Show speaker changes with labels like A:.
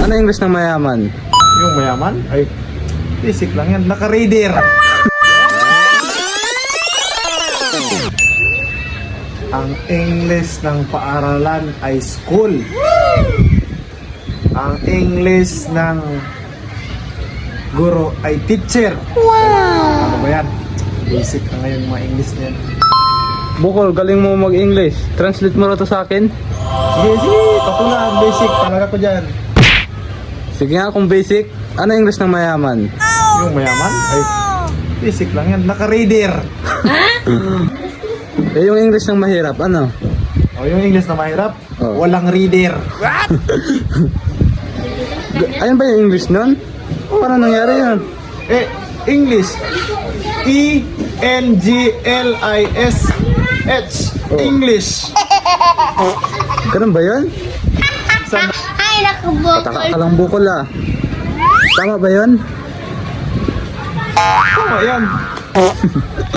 A: Ano English ng mayaman?
B: Yung mayaman? Ay, basic lang yan. Naka-reader. Ang English ng paaralan ay school. Ang English ng guro ay teacher. Ano ba yan? Basic na ngayon mga English na yan.
A: Bukol, galing mo mag-English. Translate mo na to sa akin.
B: Sige, sige. Ito na, basic. Talaga ko dyan.
A: Sige nga kung basic. Ano English ng mayaman?
B: Yung mayaman? Ay, basic lang yan. Naka-reader.
A: Eh yung English ng mahirap, ano?
B: O, yung English na mahirap,
A: Oh.
B: walang reader.
A: Ayun ba yung English nun? Paano nangyari yun?
B: Eh, English. E-N-G-L-I-S-H.
A: Oh.
B: English.
A: Ganun ba yun?
C: Ay, nakabukol.
A: Taka ka lang bukol ah. Tama ba yun?
B: Tama yan.